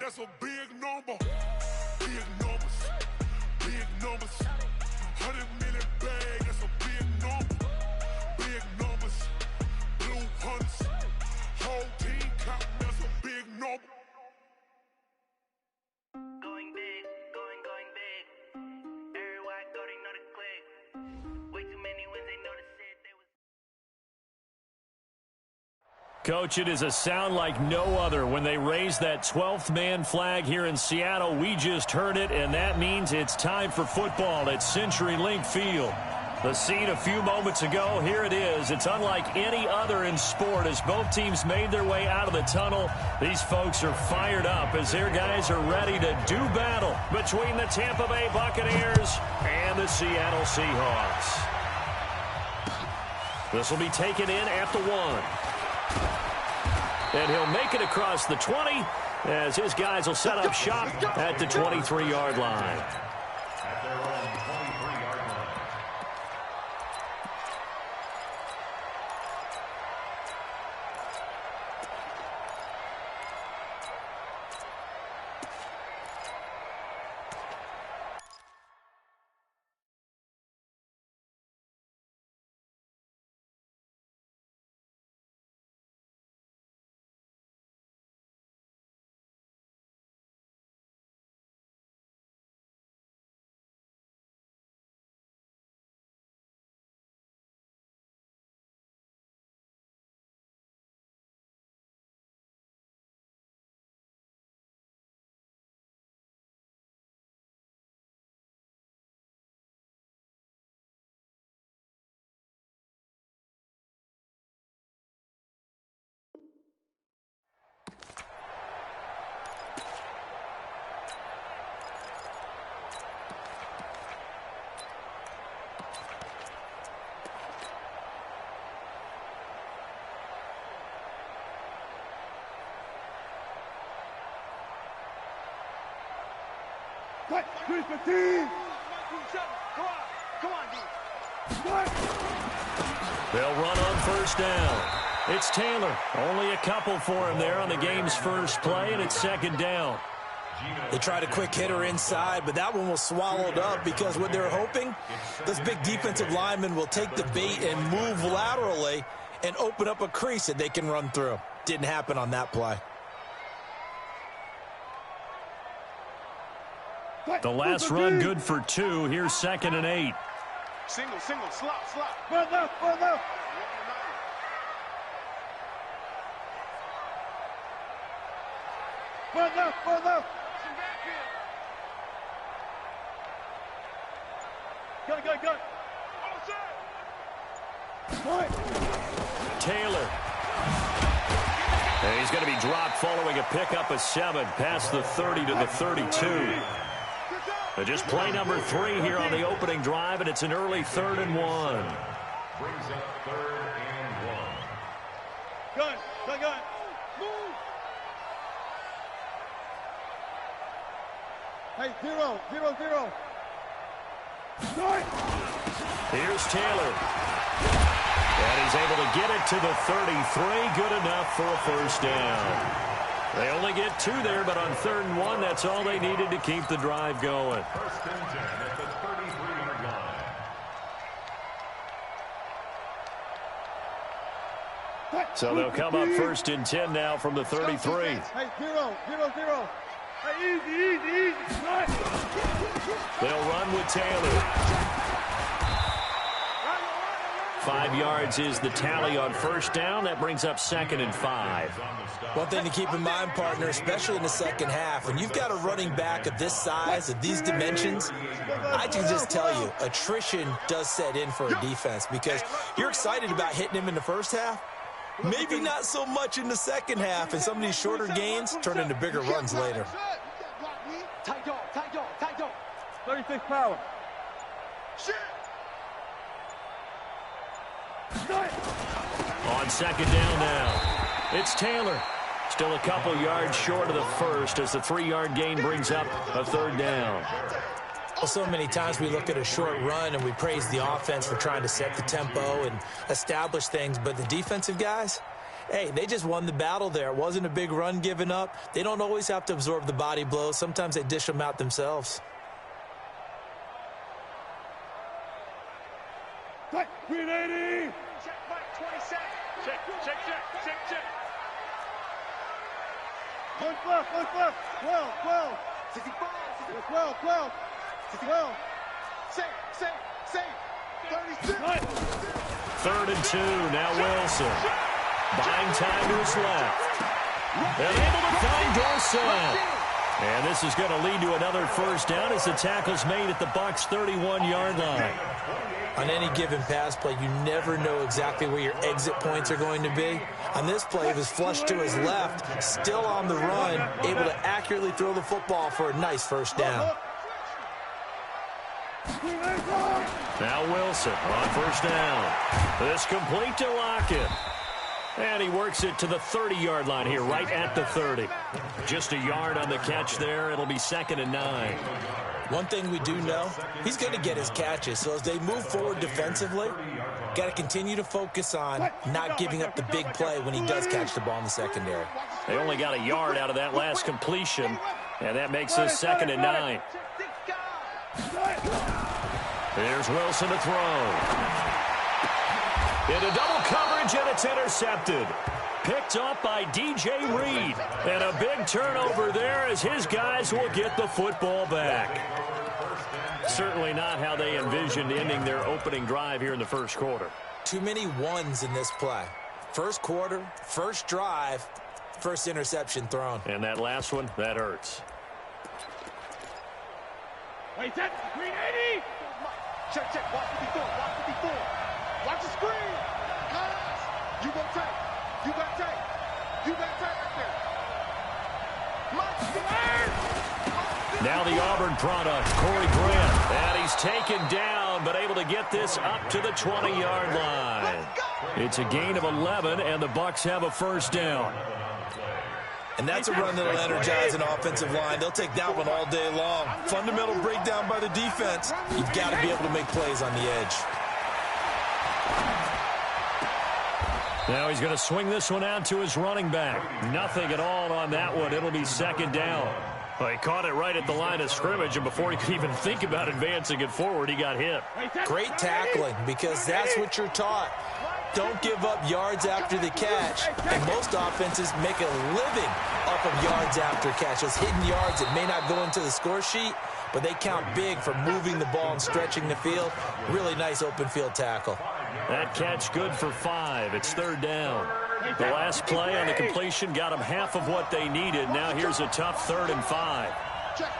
That's a big number. Big numbers. Big numbers. 100 million bag. That's a big number. Big numbers. Blue hunts. Whole team counting. That's a big number. Going big, going big. Everywhere I go, they know the click. Way too many wins, they know the shit. They was. Coach, it is a sound like no other when they raise that 12th man flag here in Seattle. We just heard it, and that means it's time for football at CenturyLink Field. The scene a few moments ago, here it is. It's unlike any other in sport as both teams made their way out of the tunnel. These folks are fired up as their guys are ready to do battle between the Tampa Bay Buccaneers and the Seattle Seahawks. This will be taken in at the 1. And he'll make it across the 20 as his guys will set up shop at the 23-yard line. They'll run on first down. It's Taylor. Only a couple for him there on the game's first play, and it's second down. They tried a quick hitter inside, but that one was swallowed up because what they're hoping, this big defensive lineman will take the bait and move laterally and open up a crease that they can run through. Didn't happen on that play. The last run good for 2. Here's 2nd and 8. Single, slot. Further. Go. Taylor. And he's going to be dropped following a pickup of 7 past the 30 to the 32. Just play number 3 here on the opening drive, and it's an early 3rd and 1. Brings up 3rd and 1. Gun. Move. Hey, 0. Start. Here's Taylor. And he's able to get it to the 33. Good enough for a first down. They only get 2 there, but on 3rd and 1, that's all they needed to keep the drive going. 1st and 10 at the 33-yard line. So they'll come up 1st and 10 now from the 33. Hey, 0. Hey, easy. 'They'll run with Taylor. 5 yards is the tally on first down. That brings up 2nd and 5. One thing to keep in mind, partner, especially in the second half, when you've got a running back of this size, of these dimensions, I can just tell you, attrition does set in for a defense because you're excited about hitting him in the first half. Maybe not so much in the second half, and some of these shorter gains turn into bigger runs later. Tight dog. 36 power. On second down now, it's Taylor. Still a couple yards short of the first as the 3-yard gain brings up a 3rd down. Well, so many times we look at a short run and we praise the offense for trying to set the tempo and establish things, but the defensive guys, Hey, they just won the battle there. It wasn't a big run given up. They don't always have to absorb the body blows. Sometimes they dish them out themselves. Tight. 380. Check, Mike, 20 seconds. Check. 1 left. 12. 65. 12. Save. 36. Third and 2. Now Wilson. Buying time to his left. They're able to find Dorsett. And this is going to lead to another first down as the tackle's made at the Bucs' 31-yard line. On any given pass play, you never know exactly where your exit points are going to be. On this play, he was flushed to his left, still on the run, able to accurately throw the football for a nice first down. Now Wilson on first down. This complete to Lockett. And he works it to the 30-yard line here, right at the 30. Just a yard on the catch there. It'll be 2nd and 9. One thing we do know, he's going to get his catches. So as they move forward defensively, got to continue to focus on not giving up the big play when he does catch the ball in the secondary. They only got a yard out of that last completion, and that makes this 2nd and 9. Here's Wilson to throw. Into double coverage, and it's intercepted. Picked up by DJ Reed. And a big turnover there as his guys will get the football back. Certainly not how they envisioned ending their opening drive here in the first quarter. Too many ones in this play. First quarter, first drive, first interception thrown. And that last one, that hurts. Wait, that's 380. Check. Watch 54. Watch the screen. Pass. You got tape right there. Now the Auburn product, Corey Grant. And he's taken down, but able to get this up to the 20-yard line. It's a gain of 11, and the Bucs have a first down. And that's a run that'll energize an offensive line. They'll take that one all day long. Fundamental breakdown by the defense. You've got to be able to make plays on the edge. Now he's going to swing this one out to his running back. Nothing at all on that one. It'll be 2nd down. Well, he caught it right at the line of scrimmage, and before he could even think about advancing it forward, he got hit. Great tackling, because that's what you're taught. Don't give up yards after the catch. And most offenses make a living off of yards after catch. Those hidden yards that may not go into the score sheet, but they count big for moving the ball and stretching the field. Really nice open field tackle. That catch good for 5. It's 3rd down. The last play on the completion got them half of what they needed. Now here's a tough 3rd and 5. Check.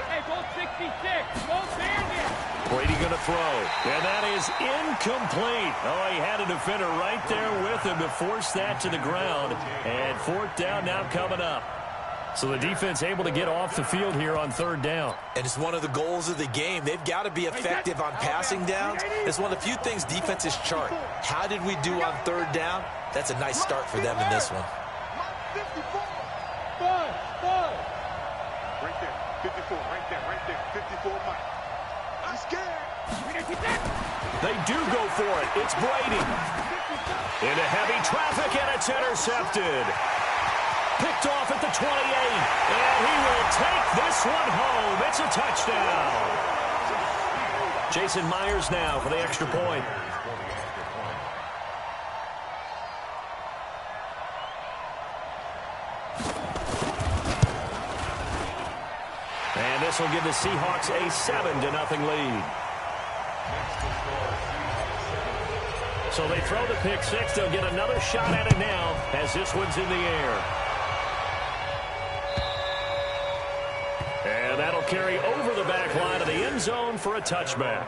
Hey, goal 66. Goal bandit. Brady going to throw. And that is incomplete. Oh, he had a defender right there with him to force that to the ground. And 4th down now coming up. So the defense able to get off the field here on 3rd down. And it's one of the goals of the game. They've got to be effective on passing downs. It's one of the few things defenses chart. How did we do on 3rd down? That's a nice start for them in this one. 5. Right there. 54. Right there. 54, Mike. I'm scared. They do go for it. It's Brady. Into heavy traffic, and it's intercepted. Picked off at the 28, and he will take this one home. It's a touchdown. Jason Myers now for the extra point. And this will give the Seahawks a 7-0 lead. So they throw the pick six. They'll get another shot at it now as this one's in the air. And that'll carry over the back line of the end zone for a touchback.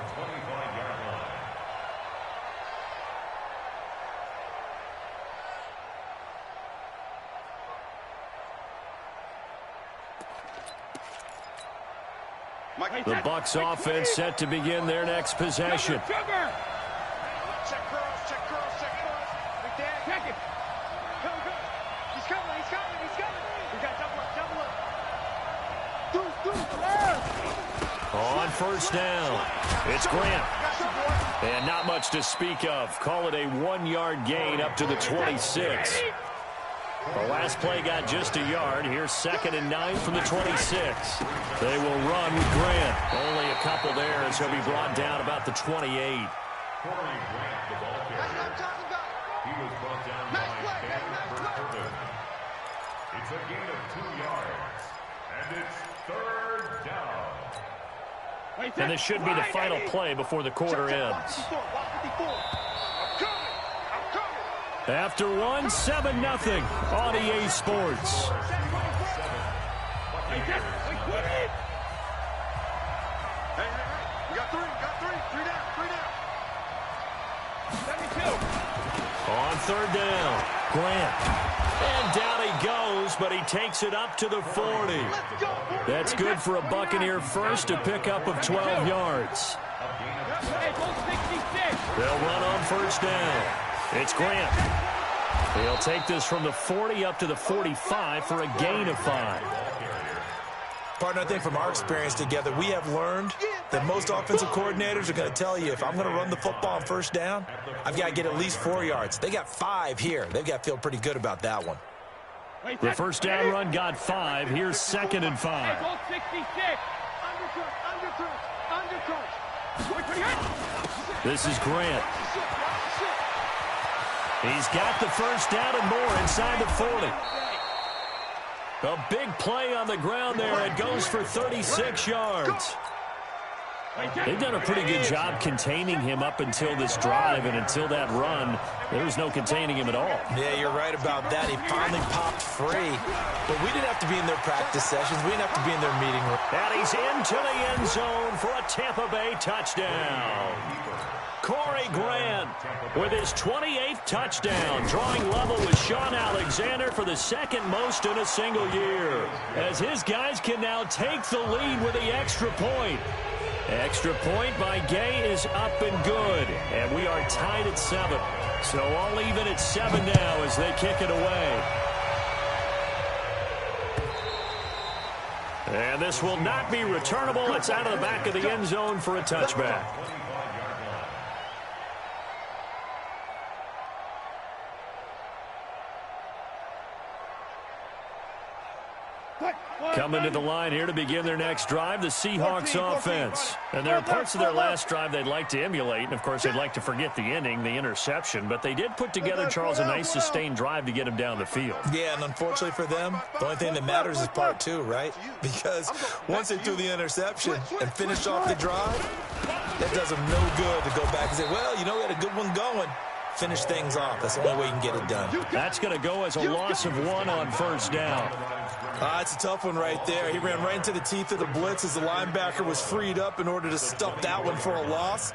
The Bucs offense set to begin their next possession. Check curls. Right there. Check it. Go. He's coming. We got double up. On first down. It's Grant. And not much to speak of. Call it a 1-yard gain up to the 26. The last play got just a yard. Here's 2nd and 9 from the 26. They will run with Grant. Only a couple there as he'll be brought down about the 28. He was brought down by Burton. It's a gain of 2 yards. And it's 3rd down. And this should be the final play before the quarter ends. After 7-0 on EA Sports. On 3rd down, Grant. And down he goes, but he takes it up to the 40. That's good for a Buccaneer first, to pick up of 12 yards. They'll run on 1st down. It's Grant. He'll take this from the 40 up to the 45 for a gain of 5. Partner, I think from our experience together, we have learned that most offensive coordinators are going to tell you, if I'm going to run the football on 1st down, I've got to get at least 4 yards. They got 5 here. They've got to feel pretty good about that one. The 1st down run got 5. Here's 2nd and 5. This is Grant. He's got the 1st down and more inside the 40. A big play on the ground there. It goes for 36 yards. They've done a pretty good job containing him up until this drive, and until that run, there was no containing him at all. Yeah, you're right about that. He finally popped free. But we didn't have to be in their practice sessions. We didn't have to be in their meeting room. And he's into the end zone for a Tampa Bay touchdown. Corey Grant with his 28th touchdown, drawing level with Sean Alexander for the 2nd most in a single year, as his guys can now take the lead with the extra point. Extra point by Gay is up and good, and we are tied at 7. So all even at 7 now as they kick it away. And this will not be returnable. It's out of the back of the end zone for a touchback. Coming to the line here to begin their next drive, the Seahawks offense. And there are parts of their last drive they'd like to emulate. And, of course, they'd like to forget the inning, the interception. But they did put together, Charles, a nice sustained drive to get him down the field. Yeah, and unfortunately for them, the only thing that matters is part 2, right? Because once they threw the interception and finished off the drive, that does them no good to go back and say, well, you know, we had a good one going. Finish things off. That's the only way you can get it done. That's going to go as a loss of 1 on 1st down. It's a tough one right there. He ran right into the teeth of the blitz as the linebacker was freed up in order to stuff that one for a loss.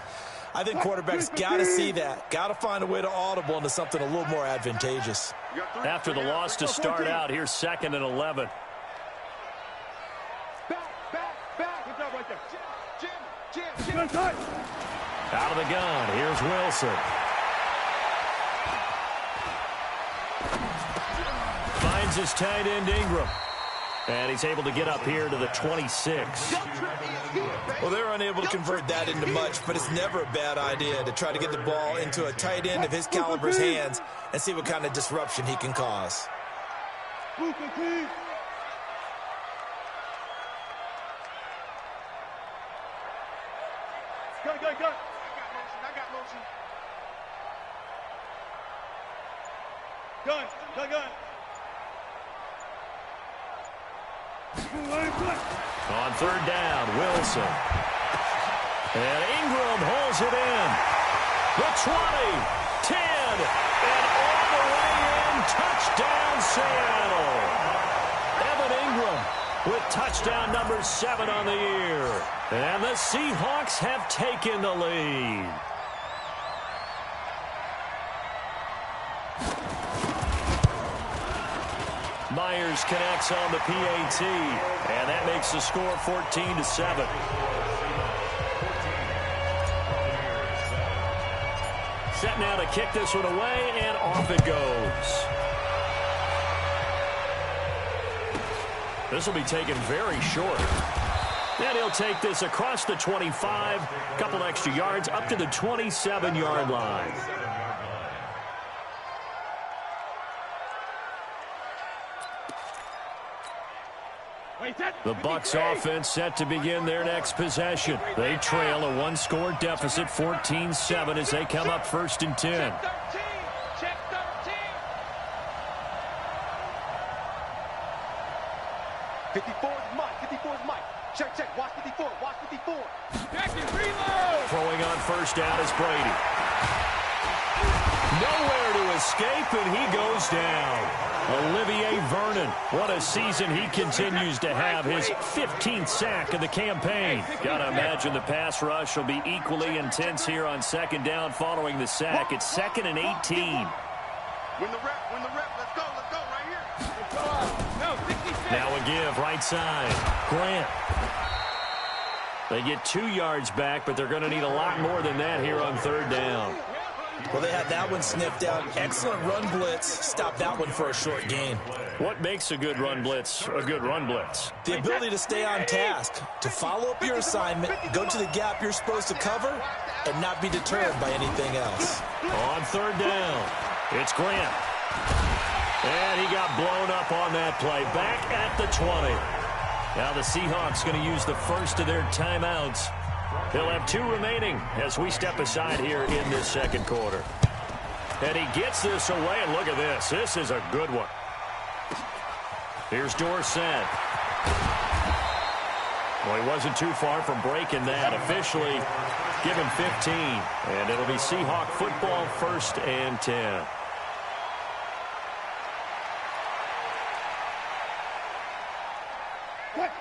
I think quarterbacks got to see that. Got to find a way to audible into something a little more advantageous. After the loss to start out, here's 2nd and 11. Out of the gun, here's Wilson. Finds his tight end Ingram. And he's able to get up here to the 26. Well, they're unable to convert that into much, but it's never a bad idea to try to get the ball into a tight end of his caliber's hands and see what kind of disruption he can cause. Good. I got motion. Gun. On 3rd down, Wilson. And Ingram holds it in. The 20, 10, and all the way in. Touchdown, Seattle. Evan Ingram with touchdown number 7 on the year. And the Seahawks have taken the lead. Myers connects on the PAT, and that makes the score 14-7. Set now to kick this one away, and off it goes. This will be taken very short. And he'll take this across the 25, a couple extra yards, up to the 27-yard line. The Bucs offense set to begin their next possession. They trail a one-score deficit, 14-7, as they come up 1st and 10. Check 13. 54 is Mike. 54 is Mike. Check. Watch 54. Watch 54. Check and reload. Throwing on 1st down is Brady. Nowhere to escape, and he goes down. Olivier Vernon, what a season he continues to have. His 15th sack of the campaign. Gotta imagine the pass rush will be equally intense here on 2nd down following the sack. It's 2nd and 18. Win the rep. Let's go right here. No, 66. Now a give, right side. Grant. They get 2 yards back, but they're going to need a lot more than that here on 3rd down. Well, they had that one sniffed out. Excellent run blitz. Stop that one for a short gain. What makes a good run blitz a good run blitz? The ability to stay on task, to follow up your assignment, go to the gap you're supposed to cover, and not be deterred by anything else. On 3rd down, it's Grant. And he got blown up on that play. Back at the 20. Now the Seahawks going to use the first of their timeouts. They'll have 2 remaining as we step aside here in this 2nd quarter. And he gets this away, and look at this. This is a good one. Here's Dorsett. Well, he wasn't too far from breaking that. Officially given 15. And it'll be Seahawk football, 1st and 10.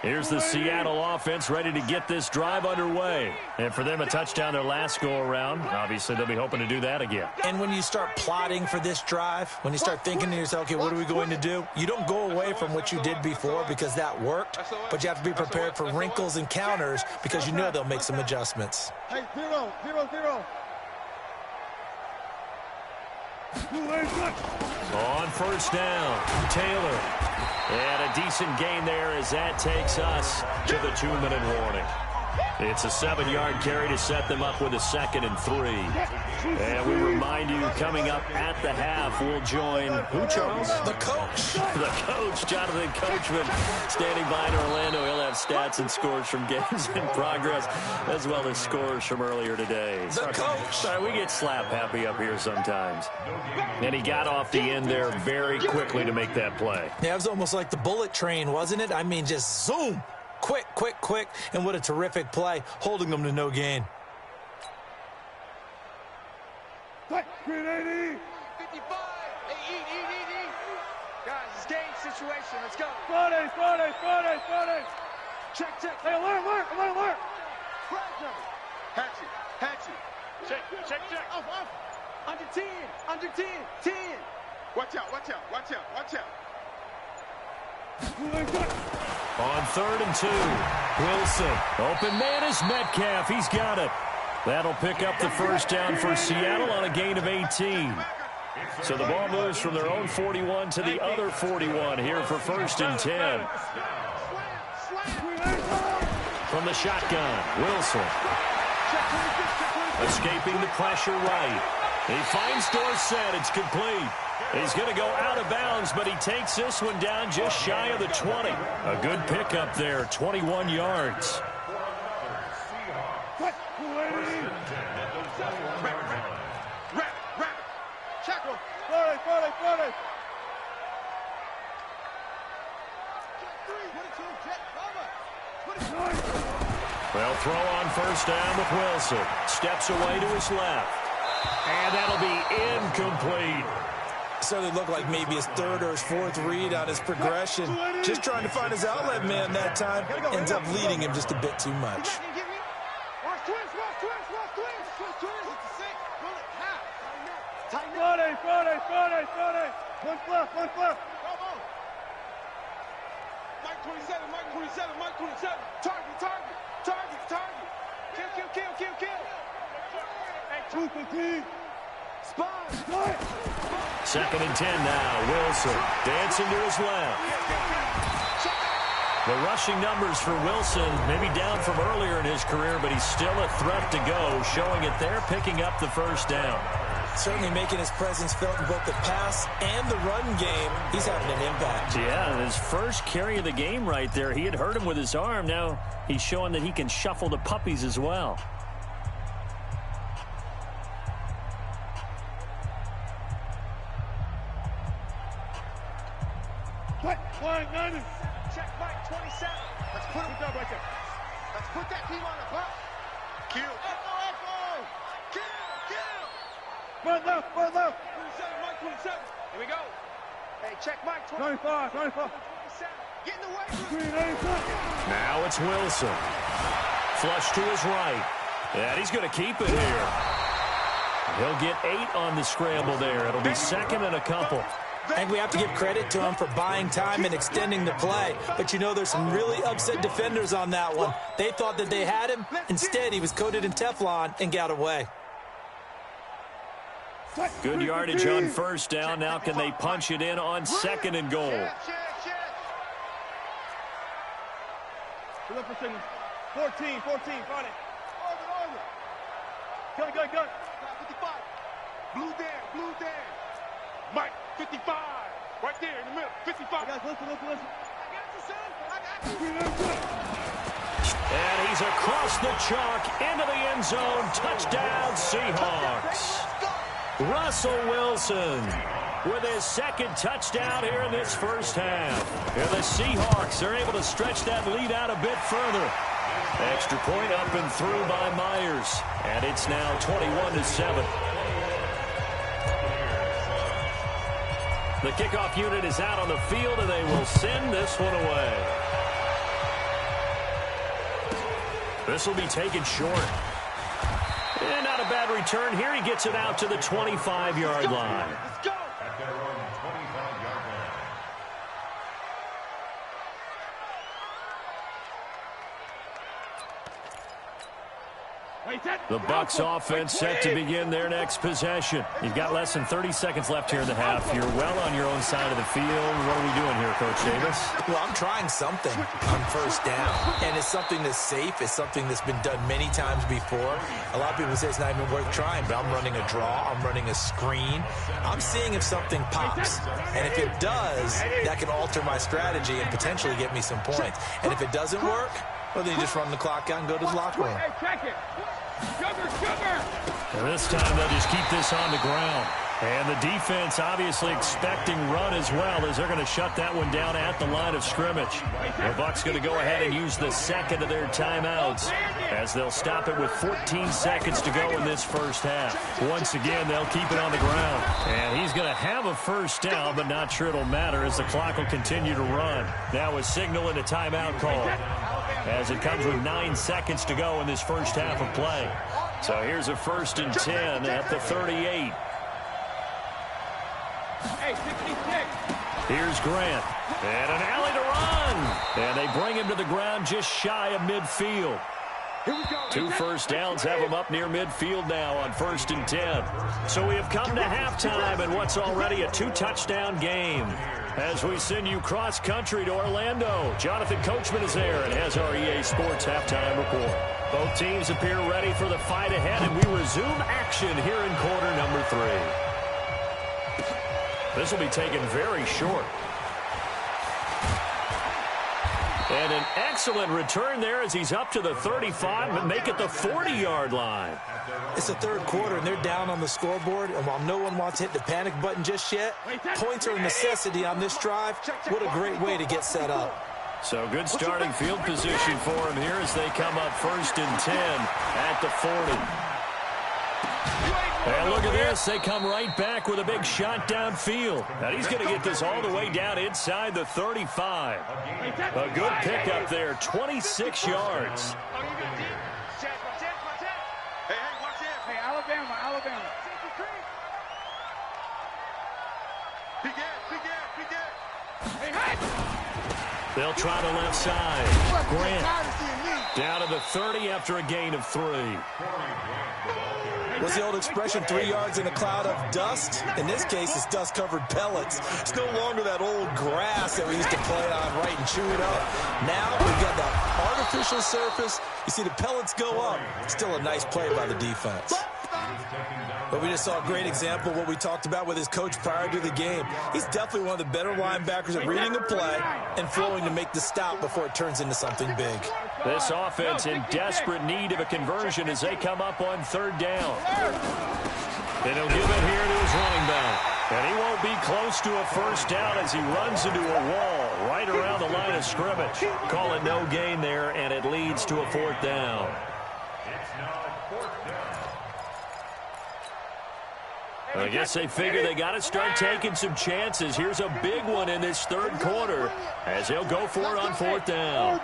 Here's the Seattle offense ready to get this drive underway. And for them, a touchdown their last go-around. Obviously, they'll be hoping to do that again. And when you start plotting for this drive, when you start thinking to yourself, okay, what are we going to do? You don't go away from what you did before because that worked, but you have to be prepared for wrinkles and counters because you know they'll make some adjustments. Hey, 0. On 1st down, Taylor. And a decent gain there as that takes us to the 2-minute warning. It's a 7-yard carry to set them up with a 2nd and 3. And we remind you, coming up at the half, we'll join who, Charles? The coach. The coach, Jonathan Coachman, standing by in Orlando. He'll have stats and scores from games in progress, as well as scores from earlier today. The coach. Sorry, we get slap happy up here sometimes. And he got off the end there very quickly to make that play. Yeah, it was almost like the bullet train, wasn't it? I mean, just zoom. Quick, and what a terrific play, holding them to no gain. 55. Hey, eat. Guys, it's game situation. Let's go. Friday. Check. Hey, alert. Hatchet. Check. Off. Under 10. 10. Watch out. On 3rd and 2, Wilson. Open man is Metcalf. He's got it. That'll pick up the 1st down for Seattle on a gain of 18. So the ball moves from their own 41 to the other 41 here for 1st and 10. From the shotgun, Wilson. Escaping the pressure right. He finds Dorsett. It's complete. He's going to go out of bounds, but he takes this one down just shy of the 20. A good pickup there, 21 yards. Well, throw on 1st down with Wilson. Steps away to his left. And that'll be incomplete. Certainly looked like maybe his 3rd or his 4th read on his progression. Just trying to find his outlet man that time. Ends up leading him just a bit too much. Watch twist. Friday. One left. Mike 27. Target. Kill. Hey, 2-15. Spot. 2nd and 10 now. Wilson dancing to his left. The rushing numbers for Wilson, maybe down from earlier in his career, but he's still a threat to go, showing it there, picking up the first down. Certainly making his presence felt in both the pass and the run game. He's having an impact. Yeah, his first carry of the game right there. He had hurt him with his arm. Now he's showing that he can shuffle the puppies as well. Check Mike, 27. Let's put him up right there. Let's put that team on the bus. Kill. Echo. Kill. Run left. 27, Mike, 27. Here we go. Hey, check Mike, 25. 27. Get in the way. Now it's Wilson. Flush to his right. And he's going to keep it here. He'll get 8 on the scramble there. It'll be second and a couple. I think we have to give credit to him for buying time and extending the play. But you know, there's some really upset defenders on that one. They thought that they had him. Instead, he was coated in Teflon and got away. Good yardage on first down. Now can they punch it in on second and goal? 14, find it. Over. Gun. 55. Blue there. Mike, 55. Right there in the middle. 55. Guys, listen. I got you, son. I got you. And he's across the chalk into the end zone. Touchdown, Seahawks. Russell Wilson with his second touchdown here in this first half. And the Seahawks are able to stretch that lead out a bit further. Extra point up and through by Myers. And it's now 21-7. The kickoff unit is out on the field, and they will send this one away. This will be taken short. And not a bad return here. He gets it out to the 25-yard line. Let's go. At their own 25-yard line. The Bucs offense set to begin their next possession. You've got less than 30 seconds left here in the half. You're well on your own side of the field. What are we doing here, Coach Davis? Well, I'm trying something on first down. And it's something that's safe. It's something that's been done many times before. A lot of people say it's not even worth trying, but I'm running a draw. I'm running a screen. I'm seeing if something pops. And if it does, that can alter my strategy and potentially get me some points. And if it doesn't work, well, then you just run the clock out and go to the locker room. Hey, check it. Sugar. And this time they'll just keep this on the ground. And the defense obviously expecting run as well, as they're going to shut that one down at the line of scrimmage. The Bucs going to go ahead and use the second of their timeouts, as they'll stop it with 14 seconds to go in this first half. Once again, they'll keep it on the ground. And he's going to have a first down, but not sure it'll matter, as the clock will continue to run. Now a signal and a timeout call, as it comes with 9 seconds to go in this first half of play. So here's a 1st and 10 at the 38. Hey, 66. Here's Grant. And an alley to run. And they bring him to the ground just shy of midfield. Here we go. 2 first downs have him up near midfield now on 1st and 10. So we have come to halftime in what's already a 2-touchdown game. As we send you cross-country to Orlando, Jonathan Coachman is there and has our EA Sports halftime report. Both teams appear ready for the fight ahead, and we resume action here in quarter number 3. This will be taken very short. And an excellent return there as he's up to the 35, but make it the 40-yard line. It's the third quarter, and they're down on the scoreboard. And while no one wants to hit the panic button just yet, points are a necessity on this drive. What a great way to get set up. So good starting field position for him here as they come up 1st and 10 at the 40. And look at this. They come right back with a big shot downfield. And he's going to get this all the way down inside the 35. A good pickup there, 26 yards. Hey, watch it. Hey, Alabama. Big ass. Hey, They'll try the left side. Grant down to the 30 after a gain of 3. What's the old expression, 3 yards in a cloud of dust? In this case, it's dust-covered pellets. It's no longer that old grass that we used to play on, right, and chew it up. Now we've got that artificial surface. You see the pellets go up. Still a nice play by the defense. But we just saw a great example of what we talked about with his coach prior to the game. He's definitely one of the better linebackers at reading a play and flowing to make the stop before it turns into something big. This offense in desperate need of a conversion as they come up on 3rd down. And he'll give it here to his running back. And he won't be close to a 1st down as he runs into a wall right around the line of scrimmage. Call it no gain there, and it leads to a 4th down. I guess they figure they got to start taking some chances. Here's a big one in this 3rd quarter as he'll go for it on 4th down.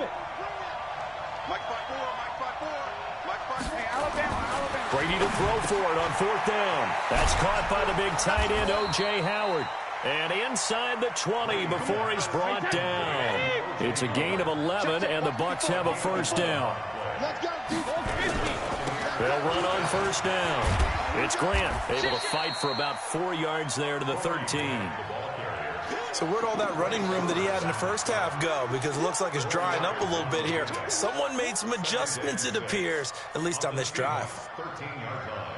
Brady to throw for it on 4th down. That's caught by the big tight end, O.J. Howard. And inside the 20 before he's brought down. It's a gain of 11, and the Bucs have a 1st down. They'll run on 1st down. It's Grant able to fight for about 4 yards there to the 13. So where'd all that running room that he had in the 1st half go? Because it looks like it's drying up a little bit here. Someone made some adjustments, it appears, at least on this drive. 13-yard line.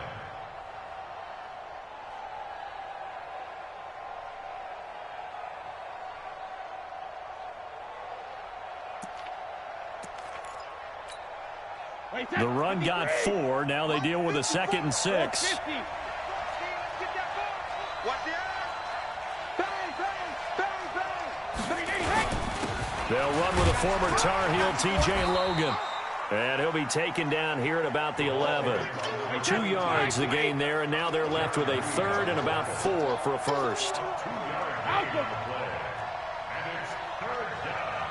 The run got 4. Now they deal with a 2nd and 6. They'll run with a former Tar Heel, T.J. Logan. And he'll be taken down here at about the 11. 2 yards the gain there, and now they're left with a 3rd and about 4 for a 1st. And it's 3rd down.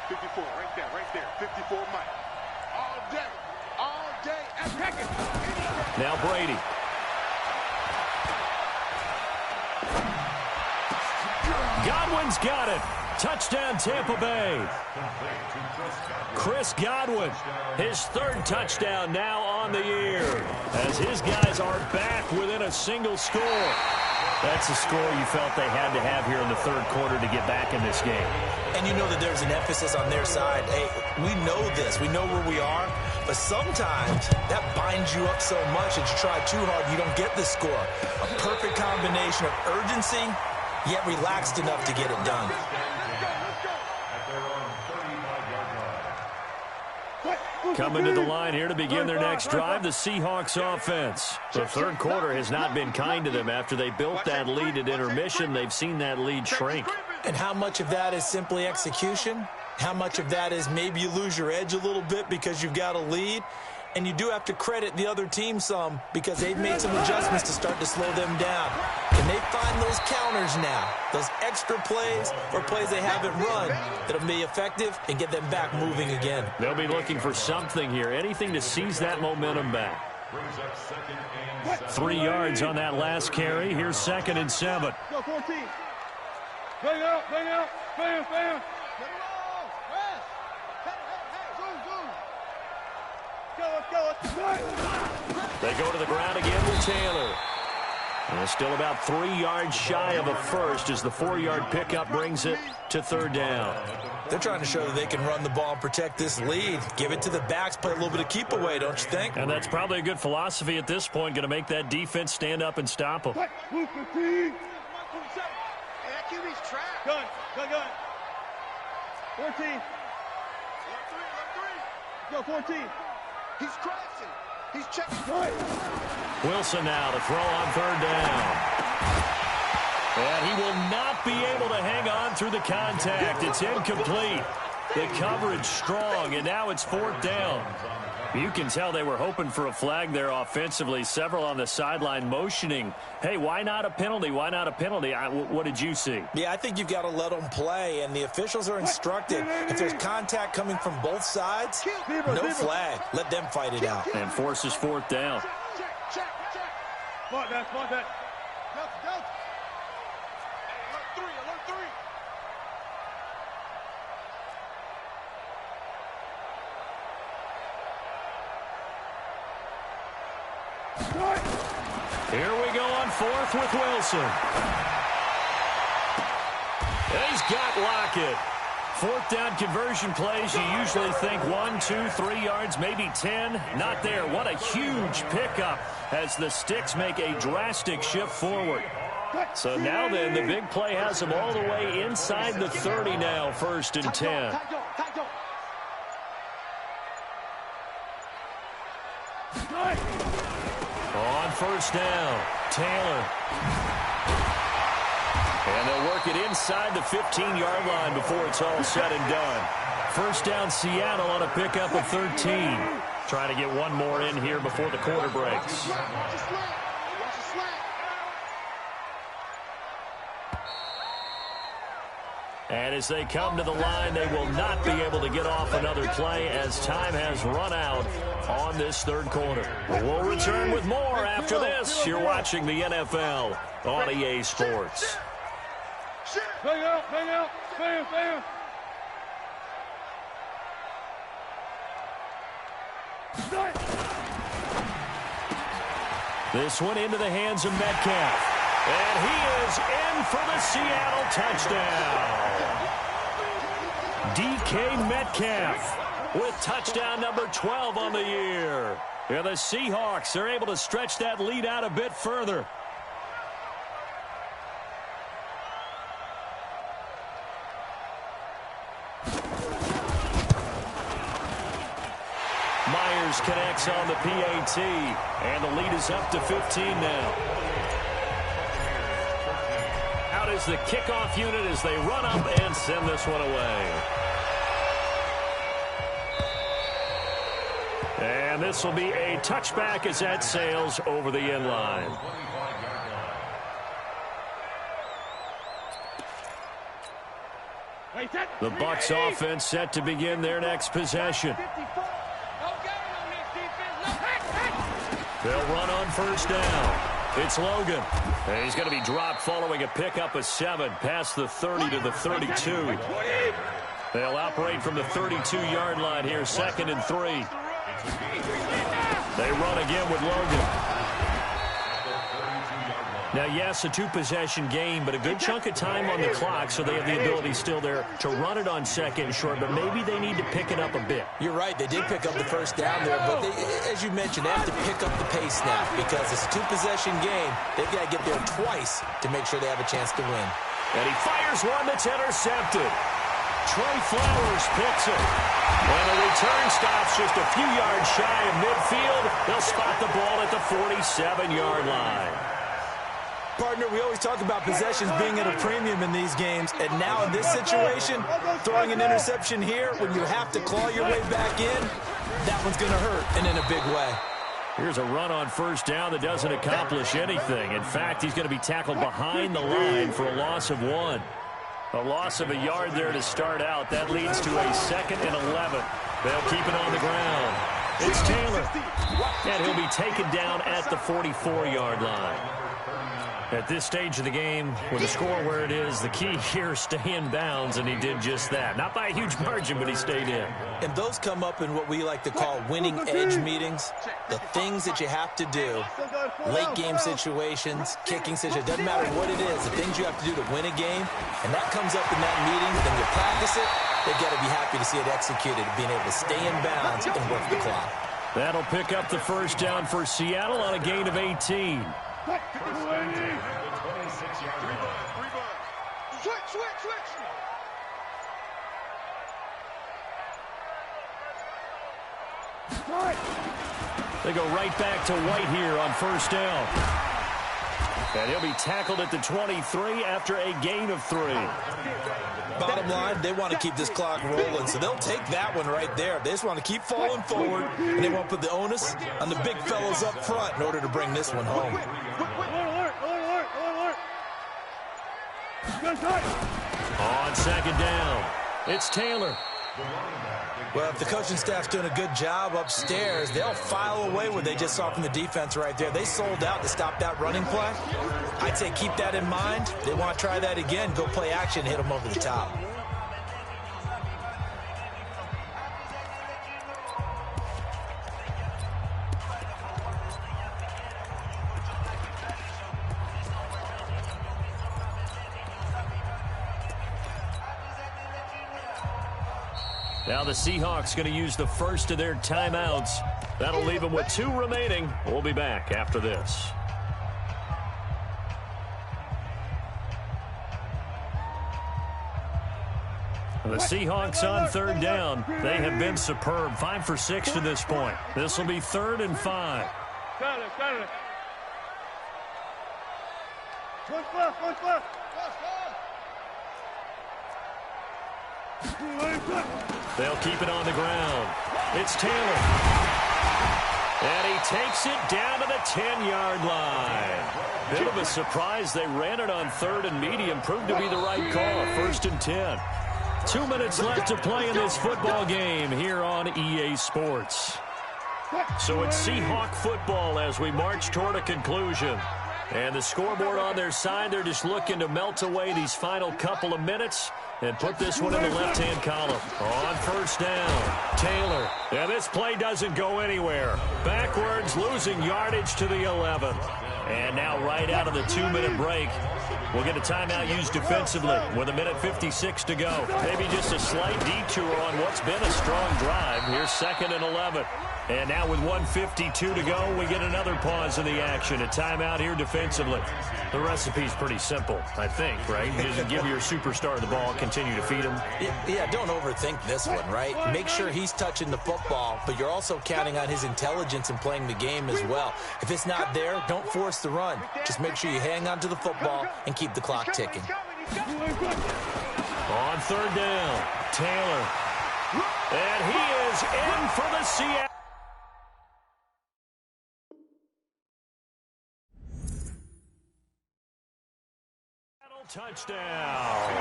54, right there. 54, Mike. All day, and Hackett. Now Brady. Godwin's got it. Touchdown, Tampa Bay. Chris Godwin, his 3rd touchdown now on the year as his guys are back within a single score. That's a score you felt they had to have here in the 3rd quarter to get back in this game. And you know that there's an emphasis on their side. Hey, we know this. We know where we are. But sometimes that binds you up so much that you try too hard and you don't get the score. A perfect combination of urgency, yet relaxed enough to get it done. Coming to the line here to begin their next drive, the Seahawks offense. The 3rd quarter has not been kind to them. After they built that lead at intermission, they've seen that lead shrink. And how much of that is simply execution? How much of that is maybe you lose your edge a little bit because you've got a lead? And you do have to credit the other team some because they've made some adjustments to start to slow them down. Can they find those counters now, those extra plays or plays they haven't run that'll be effective and get them back moving again? They'll be looking for something here, anything to seize that momentum back. 3 yards on that last carry. Here's 2nd and 7. Go 14. Bang out. Bam. They go to the ground again with Taylor. And it's still about 3 yards shy of a 1st as the 4-yard pickup brings it to 3rd down. They're trying to show that they can run the ball and protect this lead. Give it to the backs, play a little bit of keep away, don't you think? And that's probably a good philosophy at this point, going to make that defense stand up and stop them. Move 15. Hey, that QB's trapped. Gun. 14. Left 3. Go 14. He's crossing. He's checking. Wilson now to throw on 3rd down. And he will not be able to hang on through the contact. It's incomplete. The coverage strong, and now it's 4th down. You can tell they were hoping for a flag there offensively. Several on the sideline motioning, hey, why not a penalty? Why not a penalty? What did you see? Yeah, I think you've got to let them play, and the officials are instructed. If there's contact coming from both sides, no flag. Let them fight it out. And forces 4th down. Check. Spot that. Go. Alert 3. Here we go on fourth with Wilson. And he's got Lockett. Fourth down conversion plays, you usually think 1, 2, 3 yards, maybe 10. Not there. What a huge pickup as the Sticks make a drastic shift forward. So now then, the big play has them all the way inside the 30 now, 1st and 10. On 1st down, Taylor. And they'll work it inside the 15-yard line before it's all said and done. 1st down, Seattle on a pickup of 13. Trying to get one more in here before the quarter breaks. And as they come to the line, they will not be able to get off another play as time has run out on this 3rd quarter. We'll return with more after this. You're watching the NFL on EA Sports. Hang out, bam. This one into the hands of Metcalf. And he is in for the Seattle touchdown. DK Metcalf with touchdown number 12 on the year. And the Seahawks are able to stretch that lead out a bit further. Myers connects on the PAT, and the lead is up to 15 now. Out is the kickoff unit as they run up and send this one away. And this will be a touchback as that sails over the end line. The Bucs offense set to begin their next possession. They'll run on 1st down. It's Logan. And he's going to be dropped following a pickup of 7 past the 30 to the 32. They'll operate from the 32-yard line here, 2nd and 3. They run again with Logan. Now, yes, a 2-possession game, but a good chunk of time on the clock, so they have the ability still there to run it on 2nd and short, but maybe they need to pick it up a bit. You're right. They did pick up the 1st down there, but as you mentioned, they have to pick up the pace now because it's a 2-possession game. They've got to get there twice to make sure they have a chance to win. And he fires one that's intercepted. Trey Flowers picks it. And the return stops just a few yards shy of midfield. They'll spot the ball at the 47-yard line. Partner, we always talk about possessions being at a premium in these games, and now in this situation, throwing an interception here when you have to claw your way back in, that one's going to hurt, and in a big way. Here's a run on 1st down that doesn't accomplish anything. In fact, he's going to be tackled behind the line for a loss of 1. A loss of a yard there to start out. That leads to a 2nd and 11. They'll keep it on the ground. It's Taylor. And he'll be taken down at the 44-yard line. At this stage of the game, with the score where it is, the key here is stay in bounds, and he did just that. Not by a huge margin, but he stayed in. And those come up in what we like to call winning edge meetings. The things that you have to do, late game situations, kicking situations, doesn't matter what it is, the things you have to do to win a game, and that comes up in that meeting, then you practice it, they've got to be happy to see it executed, being able to stay in bounds and work the clock. That'll pick up the 1st down for Seattle on a gain of 18. Switch. They go right back to White here on 1st down. And he'll be tackled at the 23 after a gain of 3. Bottom line, they want to keep this clock rolling, so they'll take that one right there. They just want to keep falling forward, and they want to put the onus on the big fellas up front in order to bring this one home. On 2nd down, it's Taylor. Well, if the coaching staff's doing a good job upstairs, they'll file away what they just saw from the defense right there. They sold out to stop that running play. I'd say keep that in mind. They want to try that again, go play action, hit them over the top. Now the Seahawks going to use the first of their timeouts. That'll leave them with 2 remaining. We'll be back after this. The Seahawks on 3rd down. They have been superb. 5 for 6 to this point. This will be 3rd and 5. They'll keep it on the ground. It's Taylor. And he takes it down to the 10-yard line. Bit of a surprise. They ran it on 3rd and medium. Proved to be the right call. 1st and 10. 2 minutes left to play in this football game here on EA Sports. So it's Seahawk football as we march toward a conclusion. And the scoreboard on their side, they're just looking to melt away these final couple of minutes and put this one in the left-hand column. On 1st down, Taylor. Yeah, this play doesn't go anywhere. Backwards, losing yardage to the 11. And now right out of the 2-minute break, we'll get a timeout used defensively with 1:56 to go. Maybe just a slight detour on what's been a strong drive. Here's 2nd and 11. And now with 1:52 to go, we get another pause in the action. A timeout here defensively. The recipe's pretty simple, I think, right? Just give your superstar the ball, continue to feed him. Yeah, don't overthink this one, right? Make sure he's touching the football, but you're also counting on his intelligence in playing the game as well. If it's not there, don't force the run. Just make sure you hang on to the football and keep the clock ticking. On 3rd down, Taylor. And he is in for the Seattle. Touchdown.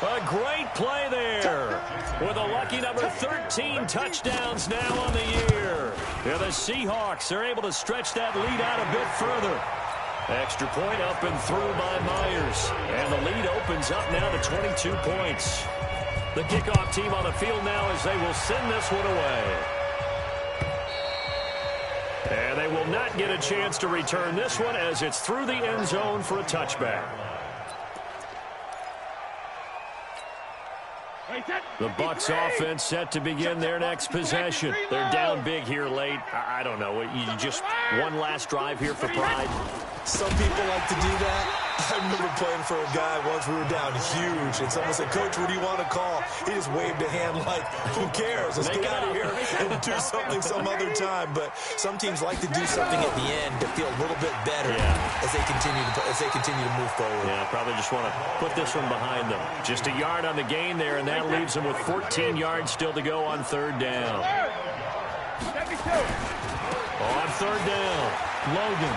A great play there with a lucky number 13 touchdowns now on the year. Yeah, the Seahawks are able to stretch that lead out a bit further. Extra point up and through by Myers. And the lead opens up now to 22 points. The kickoff team on the field now as they will send this one away. And they will not get a chance to return this one as it's through the end zone for a touchback. The Bucs offense set to begin their next possession. They're down big here late. I don't know. You just one last drive here for pride. Some people like to do that. I remember playing for a guy once. We were down huge, and someone said, "Coach, what do you want to call?" He just waved a hand like, "Who cares? Let's get out of here and do something some other time." But some teams like to do something at the end to feel a little bit better as they continue to move forward. Yeah, probably just want to put this one behind them. Just a yard on the gain there, and that leaves them with 14 yards still to go on 3rd down. On 3rd down, Logan.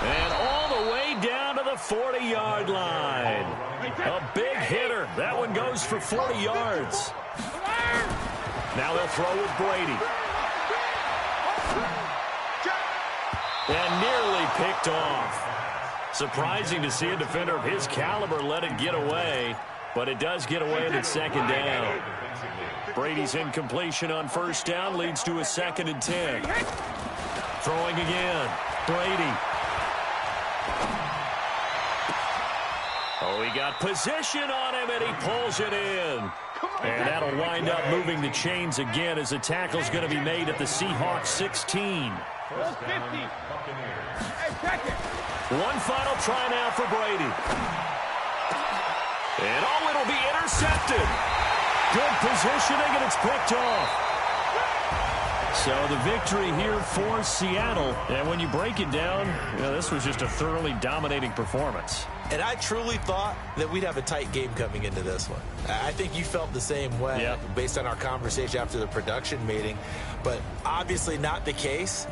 And all the way down to the 40-yard line. A big hitter. That one goes for 40 yards. Now they'll throw with Brady. And nearly picked off. Surprising to see a defender of his caliber let it get away, but it does get away and it's 2nd down. Brady's incompletion on 1st down leads to a 2nd and 10. Throwing again. Brady. Oh, he got position on him, and he pulls it in. And that'll wind up moving the chains again as the tackle's going to be made at the Seahawks 16. One final try now for Brady. And oh, it'll be intercepted. Good positioning, and it's picked off. So the victory here for Seattle. And when you break it down, this was just a thoroughly dominating performance. And I truly thought that we'd have a tight game coming into this one. I think you felt the same way based on our conversation after the production meeting. But obviously not the case.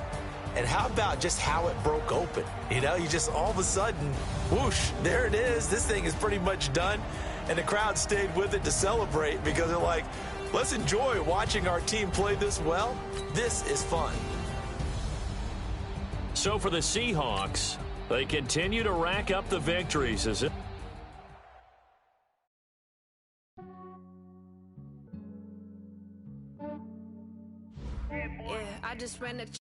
And how about just how it broke open? You just all of a sudden, whoosh, there it is. This thing is pretty much done. And the crowd stayed with it to celebrate because they're like, let's enjoy watching our team play this well. This is fun. So for the Seahawks, they continue to rack up the victories. Is it? Yeah, I just ran the